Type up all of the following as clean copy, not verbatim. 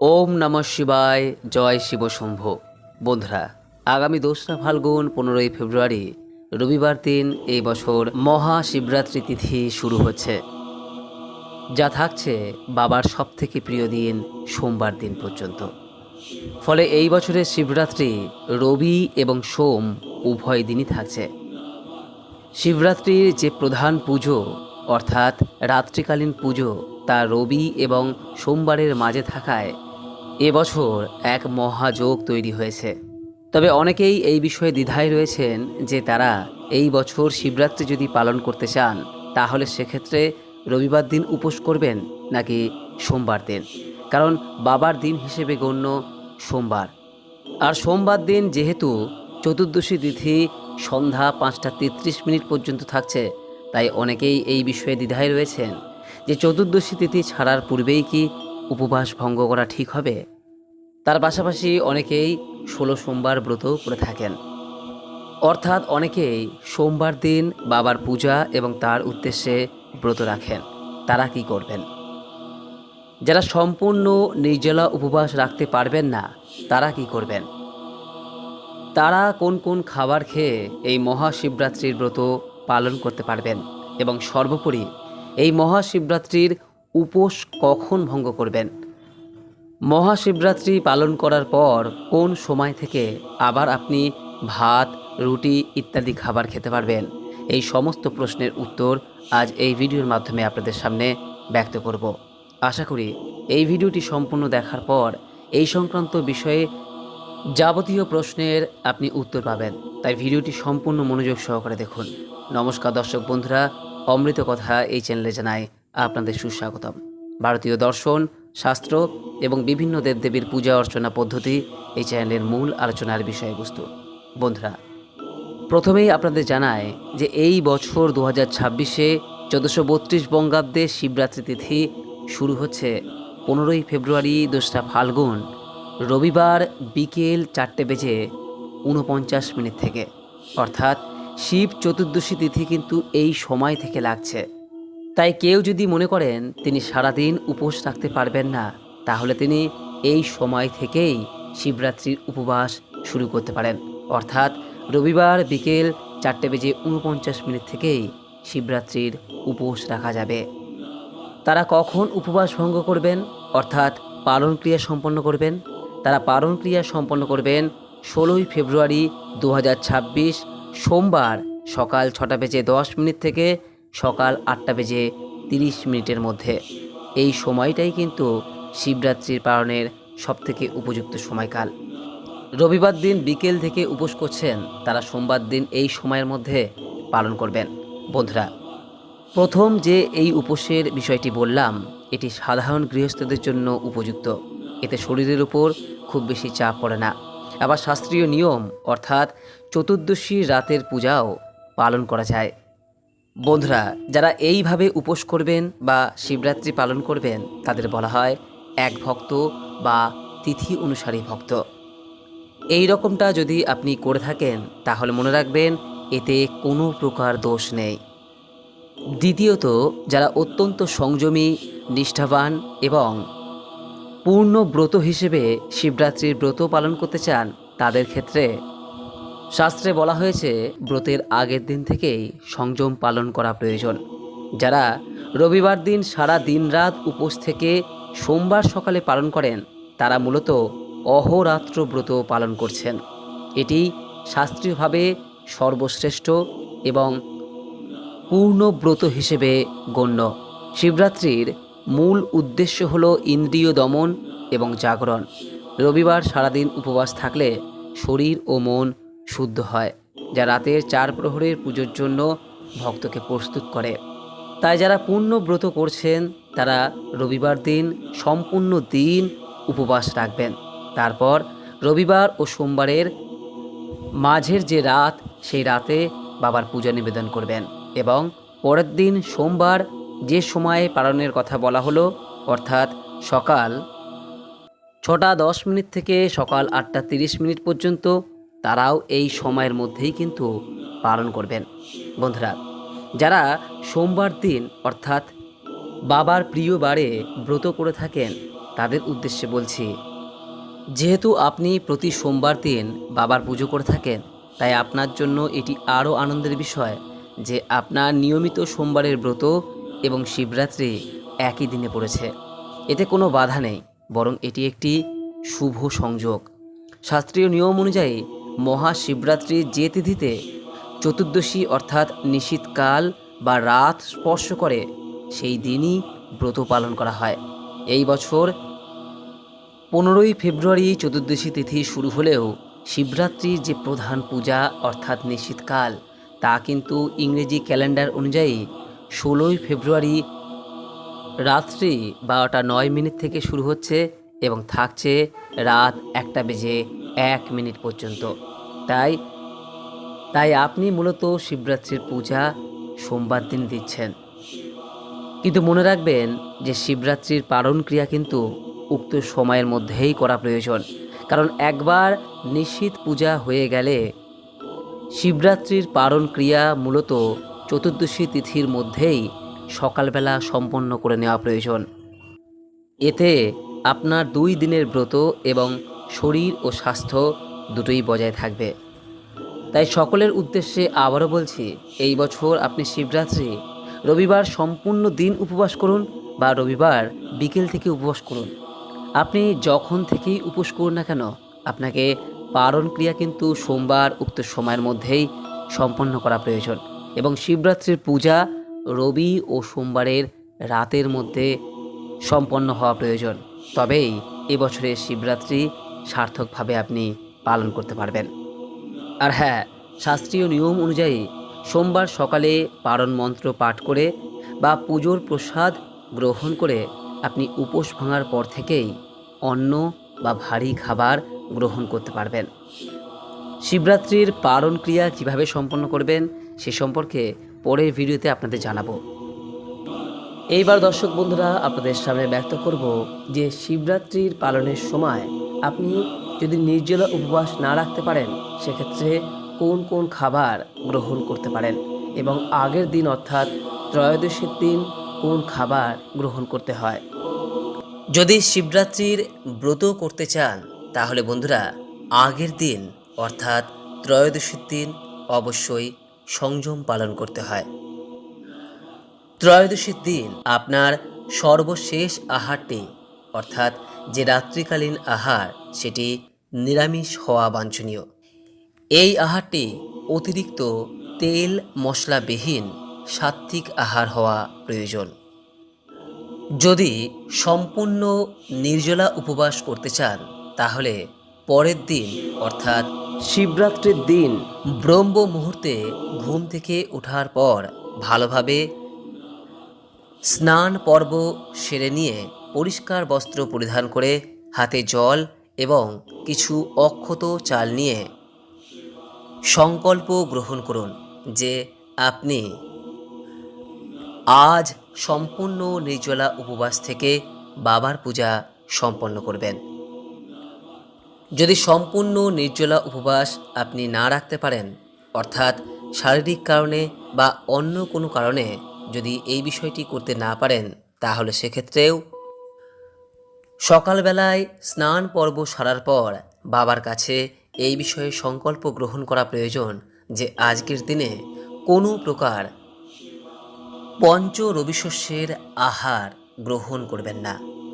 ওম নমঃ শিবায়। জয় শিব শম্ভ। বন্ধুরা, আগামী 2রা ফাল্গুন 15ই ফেব্রুয়ারি রবিবার দিন এই বছর মহাশিবরাত্রি তিথি শুরু হচ্ছে, যা থাকছে বাবার সবথেকে প্রিয় দিন সোমবার দিন পর্যন্ত। ফলে এই বছরের শিবরাত্রি রবি এবং সোম উভয় দিনই থাকছে। শিবরাত্রির যে প্রধান পুজো অর্থাৎ রাত্রিকালীন পুজো তা রবি এবং সোমবারের মাঝে থাকায় এবছর এক মহাযোগ তৈরি হয়েছে। তবে অনেকেই এই বিষয়ে দ্বিধায় রয়েছেন যে তারা এই বছর শিবরাত্রি যদি পালন করতে চান তাহলে সেক্ষেত্রে রবিবার দিন উপোস করবেন নাকি সোমবার দিন, কারণ বাবার দিন হিসেবে গণ্য সোমবার। আর সোমবার দিন যেহেতু চতুর্দশী তিথি সন্ধ্যা 5টা 33 মিনিট পর্যন্ত থাকছে, তাই অনেকেই এই বিষয়ে দ্বিধায় রয়েছেন যে চতুর্দশী তিথি ছাড়ার পূর্বেই কি উপবাস ভঙ্গ করা ঠিক হবে। তার পাশাপাশি অনেকেই 16 সোমবার ব্রত করে থাকেন, অর্থাৎ অনেকেই সোমবার দিন বাবার পূজা এবং তার উদ্দেশ্যে ব্রত রাখেন। তারা কি করবেন? যারা সম্পূর্ণ নির্জলা উপবাস রাখতে পারবেন না তারা কি করবেন? তারা কোন কোন খাবার খেয়ে এই মহাশিবরাত্রির ব্রত পালন করতে পারবেন এবং সর্বোপরি এই মহাশিবরাত্রির উপোস কখন ভঙ্গ করবেন? মহাশিবরাত্রি পালন করার পর কোন সময় থেকে আবার আপনি ভাত, রুটি ইত্যাদি খাবার খেতে পারবেন? এই সমস্ত প্রশ্নের উত্তর আজ এই ভিডিওর মাধ্যমে আপনাদের সামনে ব্যক্ত করব। আশা করি এই ভিডিওটি সম্পূর্ণ দেখার পর এই সংক্রান্ত বিষয়ে যাবতীয় প্রশ্নের আপনি উত্তর পাবেন, তাই ভিডিওটি সম্পূর্ণ মনোযোগ সহকারে দেখুন। নমস্কার দর্শক বন্ধুরা, অমৃত কথা এই চ্যানেলে জানাই আপনাদের সুস্বাগতম। ভারতীয় দর্শন, শাস্ত্র এবং বিভিন্ন দেবদেবীর পূজা অর্চনা পদ্ধতি এই চ্যানেলের মূল আলোচনার বিষয়বস্তু। বন্ধুরা, প্রথমেই আপনাদের জানায় যে এই বছর 2026-এ 1432 বঙ্গাব্দে শিবরাত্রি তিথি শুরু হচ্ছে 15ই ফেব্রুয়ারি 2রা ফাল্গুন রবিবার বিকেল 4:49 থেকে, অর্থাৎ শিব চতুর্দশী তিথি কিন্তু এই সময় থেকে লাগছে। তাই কেউ যদি মনে করেন তিনি সারাদিন উপোস রাখতে পারবেন না, তাহলে তিনি এই সময় থেকেই শিবরাত্রির উপবাস শুরু করতে পারেন, অর্থাৎ রবিবার বিকেল 4:49 থেকেই শিবরাত্রির উপোস রাখা যাবে। তারা কখন উপবাস ভঙ্গ করবেন অর্থাৎ পালন ক্রিয়া সম্পন্ন করবেন? তারা পালন ক্রিয়া সম্পন্ন করবেন 16ই ফেব্রুয়ারি 2026 সোমবার সকাল 6:10 থেকে সকাল 8:30 মধ্যে। এই সময়টাই কিন্তু শিবরাত্রির পালনের সবথেকে উপযুক্ত সময়কাল। রবিবার দিন বিকেল থেকে উপোস করছেন, তারা সোমবার দিন এই সময়ের মধ্যে পালন করবেন। বন্ধুরা, প্রথম যে এই উপোসের বিষয়টি বললাম এটি সাধারণ গৃহস্থদের জন্য উপযুক্ত। এতে শরীরের উপর খুব বেশি চাপ পড়ে না। আবার শাস্ত্রীয় নিয়ম অর্থাৎ চতুর্দশী রাতের পূজাও পালন করা যায়। বন্ধুরা, যারা এইভাবে উপোস করবেন বা শিবরাত্রি পালন করবেন তাদের বলা হয় এক ভক্ত বা তিথি অনুসারী ভক্ত। এই রকমটা যদি আপনি করে থাকেন তাহলে মনে রাখবেন এতে কোনো প্রকার দোষ নেই। দ্বিতীয়ত, যারা অত্যন্ত সংযমী, নিষ্ঠাবান এবং পূর্ণ ব্রত হিসেবে শিবরাত্রির ব্রত পালন করতে চান তাদের ক্ষেত্রে শাস্ত্রে বলা হয়েছে ব্রতের আগের দিন থেকেই সংযম পালন করা প্রয়োজন। যারা রবিবার দিন সারা দিন রাত উপোস থেকে সোমবার সকালে পালন করেন তারা মূলত অহোরাত্র ব্রত পালন করছেন। এটি শাস্ত্রীয়ভাবে সর্বশ্রেষ্ঠ এবং পূর্ণ ব্রত হিসেবে গণ্য। শিবরাত্রির মূল উদ্দেশ্য হল ইন্দ্রিয় দমন এবং জাগরণ। রবিবার সারাদিন উপবাস থাকলে শরীর ও মন শুদ্ধ হয়, যা রাতের 4 প্রহরের পুজোর জন্য ভক্তকে প্রস্তুত করে। তাই যারা পূর্ণ ব্রত করছেন তারা রবিবার দিন সম্পূর্ণ দিন উপবাস রাখবেন। তারপর রবিবার ও সোমবারের মাঝের যে রাত সেই রাতে বাবার পূজা নিবেদন করবেন এবং পরের দিন সোমবার যে সময়ে পালনের কথা বলা হলো অর্থাৎ সকাল 6:10 থেকে সকাল 8:30 পর্যন্ত তারাও এই সময়ের মধ্যেই কিন্তু পালন করবেন। বন্ধুরা, যারা সোমবার দিন অর্থাৎ বাবার প্রিয় বারে ব্রত করে থাকেন তাদের উদ্দেশ্যে বলছি, যেহেতু আপনি প্রতি সোমবার দিন বাবার পুজো করে থাকেন, তাই আপনার জন্য এটি আরও আনন্দের বিষয় যে আপনার নিয়মিত সোমবারের ব্রত এবং শিবরাত্রি একই দিনে পড়েছে। এতে কোনো বাধা নেই, বরং এটি একটি শুভ সংযোগ। শাস্ত্রীয় নিয়ম অনুযায়ী মহাশিবরাত্রির যে তিথিতে চতুর্দশী অর্থাৎ নিশীথকাল বা রাত স্পর্শ করে, সেই দিনই ব্রত পালন করা হয়। এই বছর 15ই ফেব্রুয়ারি চতুর্দশী তিথি শুরু হলেও শিবরাত্রির যে প্রধান পূজা অর্থাৎ নিশীথকাল, তা কিন্তু ইংরেজি ক্যালেন্ডার অনুযায়ী 16ই ফেব্রুয়ারি রাত্রি 12:09 থেকে শুরু হচ্ছে এবং থাকছে রাত 1:01 পর্যন্ত। তাই তাই আপনি মূলত শিবরাত্রির পূজা সোমবার দিন দিচ্ছেন। কিন্তু মনে রাখবেন যে শিবরাত্রির পালন ক্রিয়া কিন্তু উক্ত সময়ের মধ্যেই করা প্রয়োজন, কারণ একবার নিশীথ পূজা হয়ে গেলে শিবরাত্রির পালন ক্রিয়া মূলত চতুর্দশী তিথির মধ্যেই সকালবেলা সম্পন্ন করে নেওয়া প্রয়োজন। এতে আপনার 2 দিনের ব্রত এবং শরীর ও স্বাস্থ্য দুটোই বজায় থাকবে। তাই সকলের উদ্দেশ্যে আবারও বলছি, এই বছর আপনি শিবরাত্রি রবিবার সম্পূর্ণ দিন উপবাস করুন বা রবিবার বিকেল থেকে উপবাস করুন। আপনি যখন থেকেই উপোস করুন না কেন, আপনাকে পালন ক্রিয়া কিন্তু সোমবার উক্ত সময়ের মধ্যেই সম্পন্ন করা প্রয়োজন এবং শিবরাত্রির পূজা রবি ও সোমবারের রাতের মধ্যে সম্পন্ন হওয়া প্রয়োজন। তবেই এবছরের শিবরাত্রি সার্থকভাবে আপনি পালন করতে পারবেন। আর হ্যাঁ, শাস্ত্রীয় নিয়ম অনুযায়ী সোমবার সকালে পারণ মন্ত্র পাঠ করে বা পুজোর প্রসাদ গ্রহণ করে আপনি উপোস ভাঙার পর থেকেই অন্ন বা ভারী খাবার গ্রহণ করতে পারবেন। শিবরাত্রির পালন ক্রিয়া কিভাবে সম্পন্ন করবেন সে সম্পর্কে পরের ভিডিওতে আপনাদের জানাবো। এইবার দর্শক বন্ধুরা আপনাদের সামনে ব্যক্ত করব যে শিবরাত্রির পালনের সময় আপনি যদি নির্জলা উপবাস না রাখতে পারেন, সেক্ষেত্রে কোন কোন খাবার গ্রহণ করতে পারেন এবং আগের দিন অর্থাৎ ত্রয়োদশীর দিন কোন খাবার গ্রহণ করতে হয়। যদি শিবরাত্রির ব্রত করতে চান তাহলে বন্ধুরা আগের দিন অর্থাৎ ত্রয়োদশীর দিন অবশ্যই সংযম পালন করতে হয়। ত্রয়োদশীর দিন আপনার সর্বশেষ আহারটি অর্থাৎ যে রাত্রিকালীন আহার সেটি নিরামিষ হওয়া বাঞ্ছনীয়। এই আহারটি অতিরিক্ত তেল মশলাবিহীন সাত্ত্বিক আহার হওয়া প্রয়োজন। যদি সম্পূর্ণ নির্জলা উপবাস করতে চান তাহলে পরের দিন অর্থাৎ শিবরাত্রির দিন ব্রহ্ম মুহূর্তে ঘুম থেকে ওঠার পর ভালোভাবে স্নান পর্ব সেরে নিয়ে পরিষ্কার বস্ত্র পরিধান করে হাতে জল এবং কিছু অক্ষত চাল নিয়ে সংকল্প গ্রহণ করুন যে আপনি আজ সম্পূর্ণ নির্জলা উপবাস থেকে বাবার পূজা সম্পন্ন করবেন। যদি সম্পূর্ণ নির্জলা উপবাস আপনি না রাখতে পারেন, অর্থাৎ শারীরিক কারণে বা অন্য কোনো কারণে যদি এই বিষয়টি করতে না পারেন, তাহলে সেক্ষেত্রেও সকালবেলায় স্নান পর্ব সারার পর বাবার কাছে এই বিষয়ে সংকল্প গ্রহণ করা প্রয়োজন যে আজকের দিনে কোনো প্রকার পঞ্চ রবিশস্যের আহার গ্রহণ করবেন না,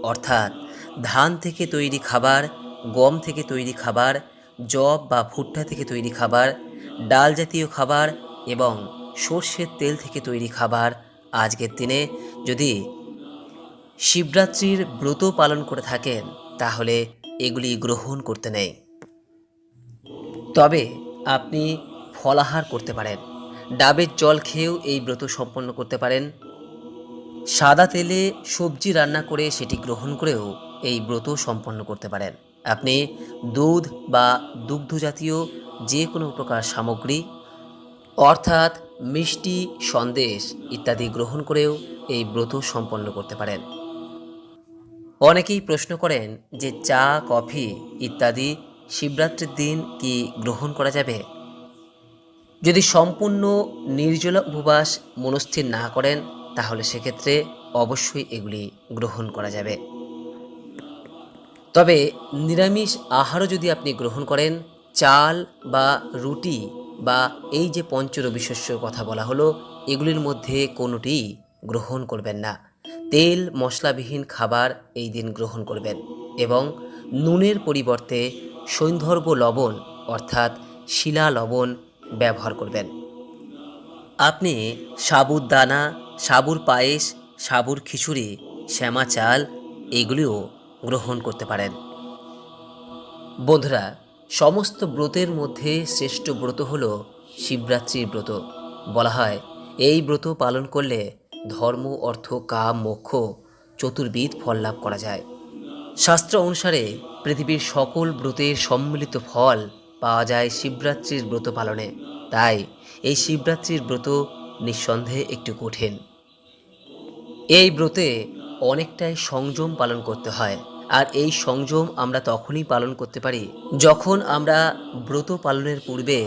অর্থাৎ ধান থেকে তৈরি খাবার, গম থেকে তৈরি খাবার, যব বা ভুট্টা থেকে তৈরি খাবার, ডাল জাতীয় খাবার এবং সর্ষের তেল থেকে তৈরি খাবার আজকের দিনে যদি শিবরাত্রির ব্রত পালন করে থাকেন তাহলে এগুলি গ্রহণ করতে নেই। তবে আপনি ফলাহার করতে পারেন, ডাবের জল খেয়েও এই ব্রত সম্পন্ন করতে পারেন। সাদা তেলে সবজি রান্না করে সেটি গ্রহণ করেও এই ব্রত সম্পন্ন করতে পারেন। আপনি দুধ বা দুগ্ধ জাতীয় যে কোনো প্রকার সামগ্রী অর্থাৎ মিষ্টি, সন্দেশ ইত্যাদি গ্রহণ করেও এই ব্রত সম্পন্ন করতে পারেন। অনেকেই প্রশ্ন করেন যে চা, কফি ইত্যাদি শিবরাত্রির দিন কি গ্রহণ করা যাবে? যদি সম্পূর্ণ নির্জলা উপবাস মনস্থির না করেন তাহলে সেক্ষেত্রে অবশ্যই এগুলি গ্রহণ করা যাবে। তবে নিরামিষ আহারও যদি আপনি গ্রহণ করেন, চাল বা রুটি বা এই যে পঞ্চরবি শস্যর কথা বলা হলো, এগুলির মধ্যে কোনোটিই গ্রহণ করবেন না। তেল মশলাবিহীন খাবার এই দিন গ্রহণ করবেন এবং নুনের পরিবর্তে সৈন্ধর্ব লবণ অর্থাৎ শিলা লবণ ব্যবহার করবেন। আপনি সাবুর দানা, সাবুর পায়েস, সাবুর খিচুড়ি, শ্যামা চাল এগুলিও গ্রহণ করতে পারেন। বন্ধুরা, সমস্ত ব্রতের মধ্যে শ্রেষ্ঠ ব্রত হল শিবরাত্রির ব্রত। বলা হয় এই ব্রত পালন করলে ধর্ম, অর্থ, কাম, মোক্ষ চতুর্বিধ ফল লাভ করা যায়। শাস্ত্র অনুসারে পৃথিবীর সকল ব্রতের সম্মিলিত ফল পাওয়া যায় শিবরাত্রির ব্রত পালনে। তাই এই শিবরাত্রির ব্রত নিঃসন্দেহে একটু কঠিন। এই ব্রতে অনেকটাই সংযম পালন করতে হয়, আর এই সংযম আমরা তখনই পালন করতে পারি যখন আমরা ব্রত পালনের পূর্বে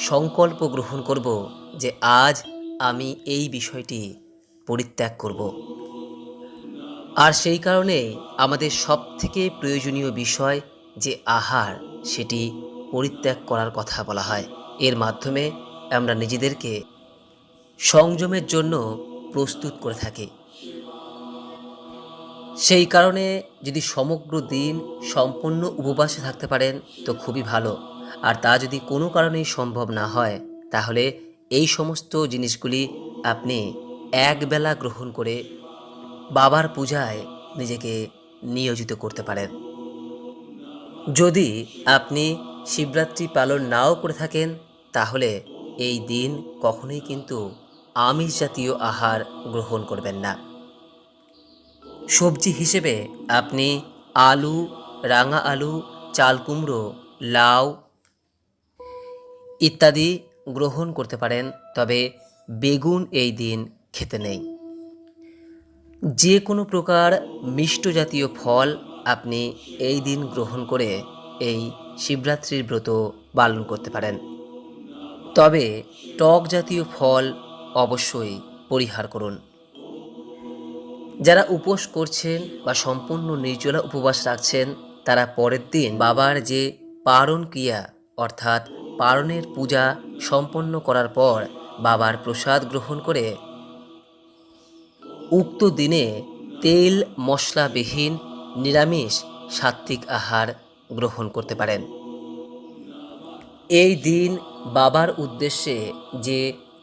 সংকল্প গ্রহণ করব যে আজ আমি এই বিষয়টি পরিত্যাগ করব। আর সেই কারণে আমাদের সবথেকে প্রয়োজনীয় বিষয় যে আহার, সেটি পরিত্যাগ করার কথা বলা হয়। এর মাধ্যমে আমরা নিজেদেরকে সংযমের জন্য প্রস্তুত করে থাকি। সেই কারণে যদি সমগ্র দিন সম্পূর্ণ উপবাসে থাকতে পারেন তো খুবই ভালো। আর তা যদি কোনো কারণেই সম্ভব না হয়, তাহলে এই সমস্ত জিনিসগুলি আপনি একবেলা গ্রহণ করে বাবার পূজায় নিজেকে নিয়োজিত করতে পারেন। যদি আপনি শিবরাত্রি পালন নাও করে থাকেন, তাহলে এই দিন কখনোই কিন্তু আমিষ জাতীয় আহার গ্রহণ করবেন না। সবজি হিসেবে আপনি আলু, রাঙা আলু, চাল কুমড়ো, লাউ ইত্যাদি গ্রহণ করতে পারেন, তবে বেগুন এই দিন খেতে নেই। যে কোনো প্রকার মিষ্ট জাতীয় ফল আপনি এই দিন গ্রহণ করে এই শিবরাত্রির ব্রত পালন করতে পারেন। তবে টক জাতীয় ফল অবশ্যই পরিহার করুন। যারা উপোস করছেন বা সম্পূর্ণ নির্জলা উপবাস রাখছেন, তারা পরের দিন বাবার যে পারণ ক্রিয়া অর্থাৎ পারণের পূজা সম্পন্ন করার পর বাবার প্রসাদ গ্রহণ করে উক্ত দিনে তেল মশলাবিহীন নিরামিষ সাত্ত্বিক আহার গ্রহণ করতে পারেন। এই দিন বাবার উদ্দেশ্যে যে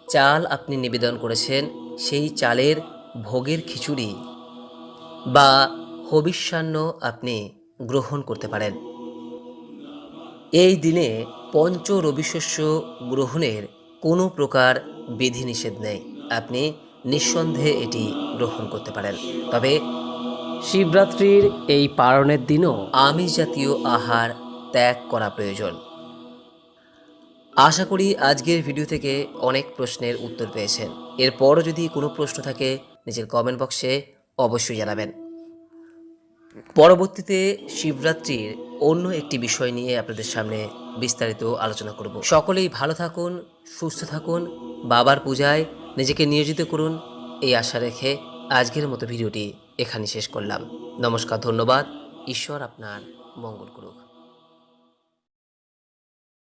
চাল আপনি নিবেদন করেছেন, সেই চালের ভোগের খিচুড়ি বা হবিষ্যান্ন আপনি গ্রহণ করতে পারেন। এই দিনে পঞ্চ রবিশস্য গ্রহণের কোনো প্রকার বিধিনিষেধ নেই, আপনি নিঃসন্দেহে এটি গ্রহণ করতে পারেন। তবে শিবরাত্রির এই পালনের দিনও আমিষ জাতীয় আহার ত্যাগ করা প্রয়োজন। আশা করি আজকের ভিডিও থেকে অনেক প্রশ্নের উত্তর পেয়েছেন। এরপরও যদি কোনো প্রশ্ন থাকে নিজের কমেন্ট বক্সে অবশ্যই জানাবেন। পরবর্তীতে শিবরাত্রির অন্য একটি বিষয় নিয়ে আপনাদের সামনে বিস্তারিত আলোচনা করব। সকলেই ভালো থাকুন, সুস্থ থাকুন, বাবার পূজায় নিজেকে নিয়োজিত করুন, এই আশা রেখে আজকের মতো ভিডিওটি এখানে শেষ করলাম। নমস্কার, ধন্যবাদ। ঈশ্বর আপনার মঙ্গল করুক।